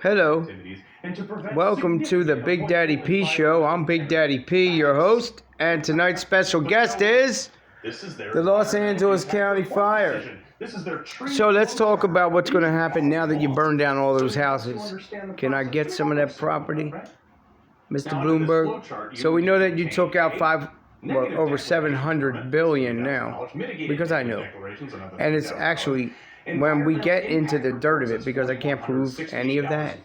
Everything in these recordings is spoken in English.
Hello. Welcome to the Big Daddy P Show. I'm Big Daddy P, your host, and tonight's special guest is the Los Angeles County Fire. So let's talk about what's going to happen now that you burn down all those houses. Can I get some of that property, Mr. Bloomberg? So we know that you took out over 700 billion now, because I know. And it's actually, when we get into the dirt of it, because I can't prove any of that,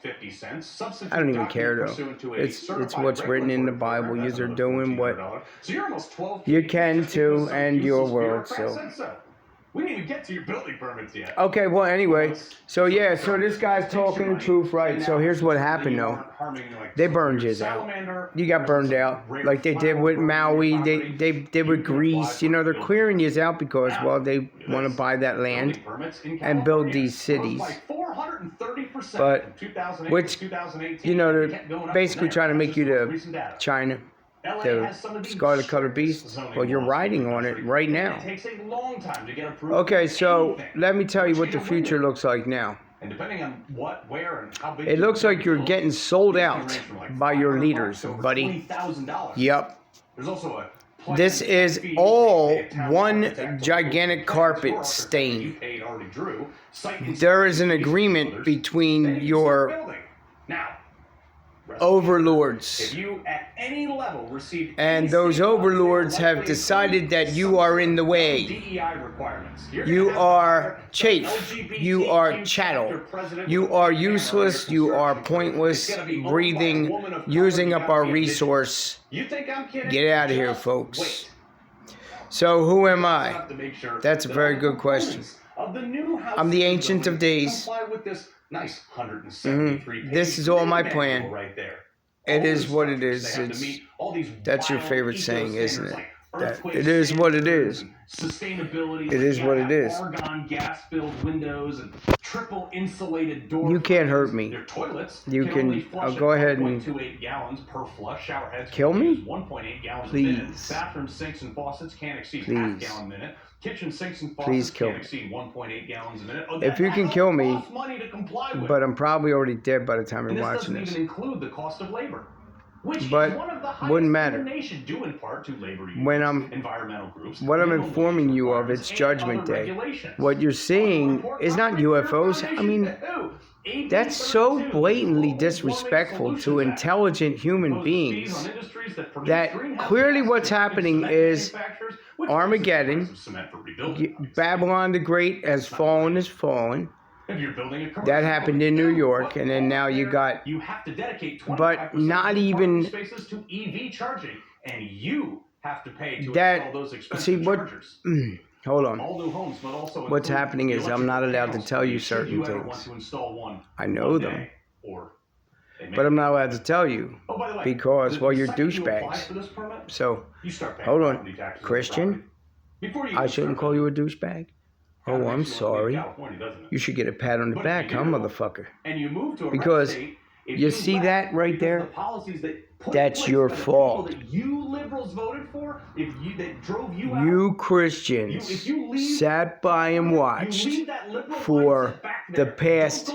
I don't even care though. It's what's written in the Bible. You're doing what you can to end your world. So we didn't even get to your building permits yet. Okay, well, anyway, so this guy's talking the truth, right? So here's what happened, though. They burned you out. You got burned out, like they did with Maui. They did with Greece. You know, they're clearing you out because, well, they want to buy that land and build these cities. But, which, you know, they're basically trying to make you to China. The Scarlet Colored Beast. Well, you're riding on it right now. Okay, so let me tell you what the future looks like now. And depending on what, where, and how big it looks like you're getting sold out by your leaders, buddy. Yep. There's also this is all one gigantic carpet stain. There is an agreement between your overlords, and those overlords have decided that you are in the way. You are chaff, you are chattel, you are useless, you are pointless, breathing, using up our resource. Get out of here, folks. So who am I? That's a very good question. I'm the Ancient of Days. Nice 173 This is all my plan. Right there. It is what it is. That's your favorite saying, isn't it? It is what it is. Sustainability. It is what it is. Argon gas-filled windows and triple insulated doors. You can't hurt me. Their toilets you can. I'll go ahead and 1.28 gallons per flush. Shower heads kill me. 1.8 gallons Please. a minute. Bathroom sinks and faucets can't exceed half gallon a minute. Kitchen sinks and faucets can't exceed 1.8 gallons a minute. If you can kill me, money to comply with. But I'm probably already dead by the time you're watching this. This doesn't even include the cost of labor. Which but is one of the highest wouldn't matter. Due in part to labor unions, when I'm environmental groups, what I'm informing you of, it's Judgment Day. What you're seeing is not UFOs. I mean, that's so blatantly disrespectful to intelligent human beings that clearly what's happening is Armageddon. Babylon the Great has fallen. That happened in New York, and then now you got, but not even spaces to EV charging, and you have to pay to that. install those expensive See what? chargers. Hold on. All new homes, but also what's happening is I'm not allowed to tell you certain things. I know them, but I'm not allowed to tell you because, well, you're douchebags. So, hold on, Christian. I shouldn't call you a douchebag. Oh, I'm sorry. You should get a pat on the back, huh, motherfucker? Because you see that right there? That's your fault. You Christians sat by and watched for the past,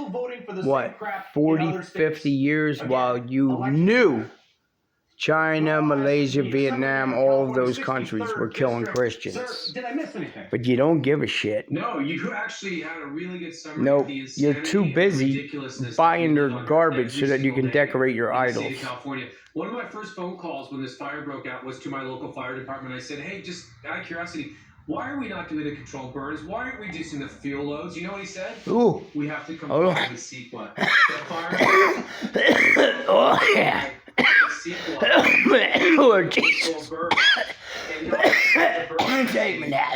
40, 50 years while you knew China, Malaysia, Vietnam, all of those countries were killing Christians. Did I miss anything? But you don't give a shit. No, you actually had a really good summary. No, you're too busy buying their garbage so that you can decorate your idols. California. One of my first phone calls when this fire broke out was to my local fire department. I said, hey, just out of curiosity, why are we not doing the controlled burns? Why aren't we reducing the fuel loads? You know what he said? Ooh. We have to comply with the CEQA. Oh, yeah. Lord Jesus. Take me now.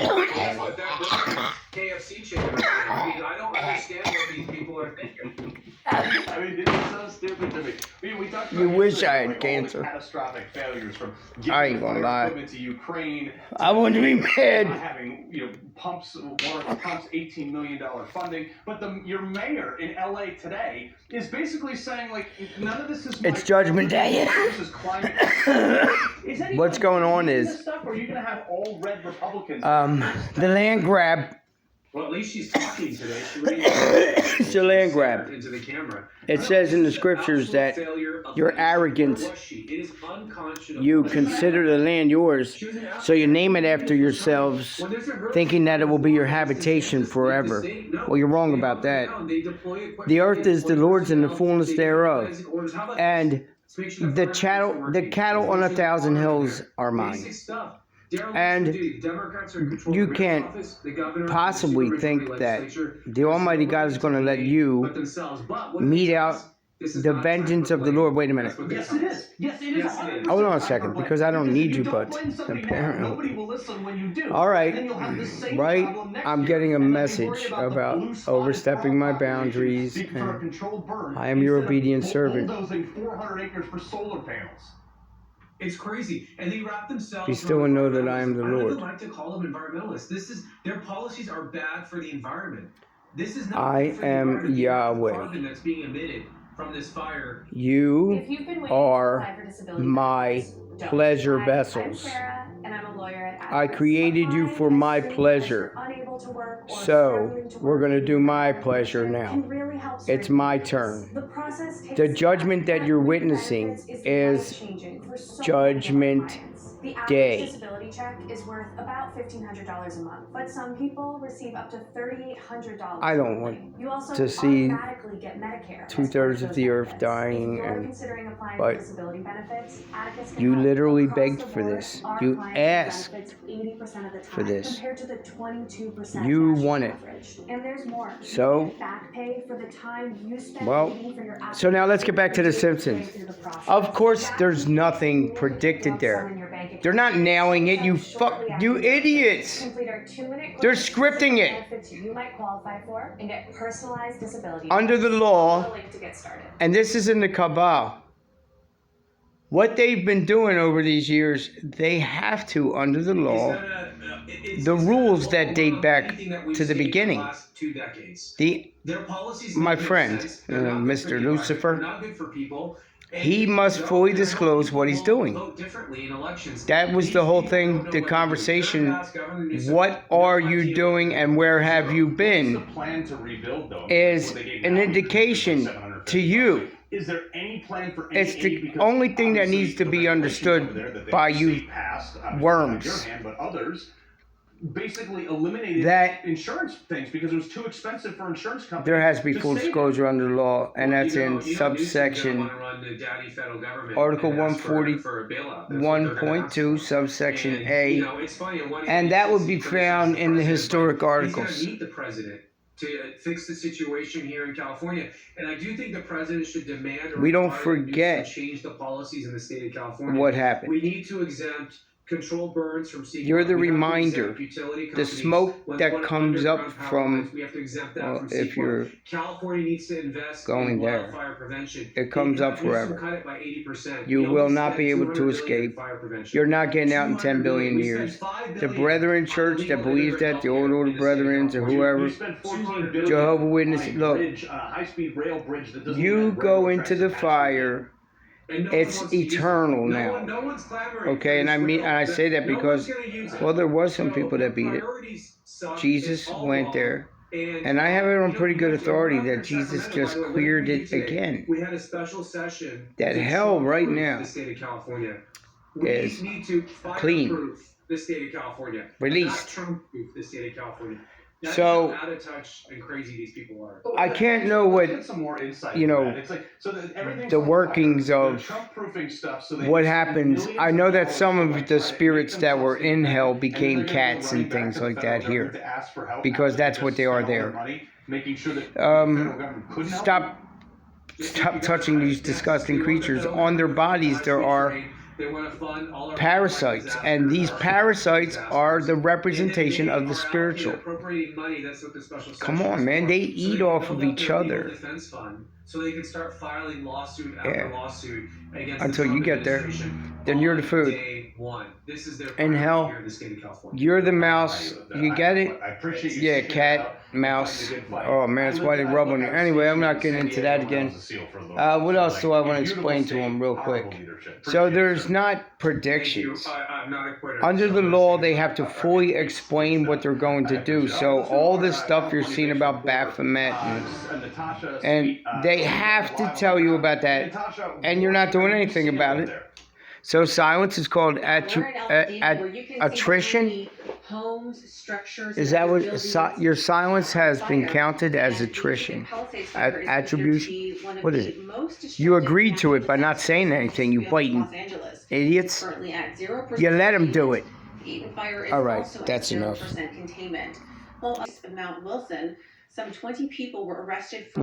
KFC chicken. I don't understand what these people are thinking. I mean, this is so stupid to me. We talked about you wish I had cancer. Catastrophic failures from I ain't gonna lie. To Ukraine. I wouldn't be mad. Having pumps, $18 million funding, but your mayor in LA today is basically saying like none of this is. It's Judgment Day. This is climate. What's going on is stuff, or are you gonna have all red Republicans? the land grab Well, at least she's talking today. It's a land grab. Into the camera. It says in the scriptures that you're arrogant. You consider the land yours, so you name it after yourselves, thinking that it will be your habitation forever. Well, you're wrong about that. The earth is the Lord's and the fullness thereof, and the cattle on 1,000 hills are mine. And you can't possibly think that the Almighty God is going to let you mete out the vengeance of the Lord. Wait a minute. Yes, it is. Yes, it is. Hold on a second, because I don't need you, but apparently. Nobody will listen when you do. All right. Then you'll have the same Right? problem next I'm year, getting a and then you message worry about the about blue spot overstepping my population boundaries, speaking for a and controlled burn I am your instead of obedient servant. bulldozing 400 acres for solar panels. It's crazy, and they wrap themselves. Be still and know that I am the I don't Lord. even like to call them environmentalists. Their policies are bad for the environment. This is not I good for the am environment. The Yahweh. carbon that's being emitted from this fire. You are my pleasure I'm vessels. Sarah, and I'm a lawyer at I created you for my pleasure. So, we're going to do my pleasure now. It's my turn. The judgment that you're witnessing is Judgment Day. Disability check is worth about $1,500 a month, but some people receive up to $3,800. I don't want You also to see automatically get Medicare. 2/3 of the earth If dying, you're and considering applying but for disability benefits, Atticus can you help. literally Across begged the for board, this. our You clients get asked benefits 80% of the time, for this. compared to the 22% You national want it. average. And there's more. You So, get back pay for the time you spend well, waiting for your so now let's get back to The application Simpsons. through the process. Of course, That there's means nothing you predicted lump there. sum in your bank account. They're not nailing it, you idiots. Complete our 2-minute They're course, scripting it. benefits you might qualify for, and get personalized disability Under the law, a link to get started. and this is in the Kabbalah. What they've been doing over these years, they have to, under the law, the rules that date back to the beginning. My friend, Mr. Lucifer, he must fully disclose what he's doing. That was the whole thing, the conversation. What are you doing and where have you been? Is an indication to you. Is there any plan for It's the only thing that needs to be understood by you worms. But others basically eliminated That insurance things because it was too expensive for insurance companies. there has to be full disclosure under the law, and that's in subsection Article 141.2, subsection A, and that would be found in the historic articles. Meet the president to fix the situation here in California, and I do think the president should demand. We don't forget to change the policies in the state of California. what happened. We need to exempt controlled burns from seeking. You're the reminder. The smoke that comes up from, we have to exempt that well, from if you're California needs to invest going in there, wildfire prevention. it comes up They can forever. cut it by 80%. You We will almost not spent be able to $200 billion escape. in fire prevention. You're not getting out in 10 billion We years. spent $5 The billion Brethren on Church that illegal believes that, the Old Order Brethren or whoever, Jehovah Witnesses, look, you go into the fire. It's eternal now. Okay, and I say that because, well, there was some people that beat it. Jesus went there, and I have it on pretty good authority that Jesus just cleared it again. We had a special session. That hell right now is clean, the state of California, released. Trump-proof the state of California. Now, So, out of touch and crazy these people are. I can't know what, you know, the workings of what happens. I know that some of the spirits that were in hell became cats and things like that here, because that's what they are there. Stop touching these disgusting creatures. On their bodies there are parasites, and these parasites are the representation of the spiritual. Come on, man, they eat off of each other. So they can start filing lawsuit after lawsuit against until you get there. Then you're the food. This is their in hell, you're the mouse. You get it? I appreciate you Yeah, cat. mouse. Oh man, that's why they rub on you. Anyway, I'm not getting into that again. What else do I want to explain to them real quick? So there's not predictions. Under the law, they have to fully explain what they're going to do. So all this stuff you're seeing about Baphomet and they have to tell you about that, and you're not doing anything about it. So silence is called attrition. Homes, structures, is that what your silence has been counted as attrition? Attribution? What is it? You agreed to it by not saying anything, you blatant idiots. You let them do it. All right, that's enough. Containment. Well, Mount Wilson, some 20 people were arrested for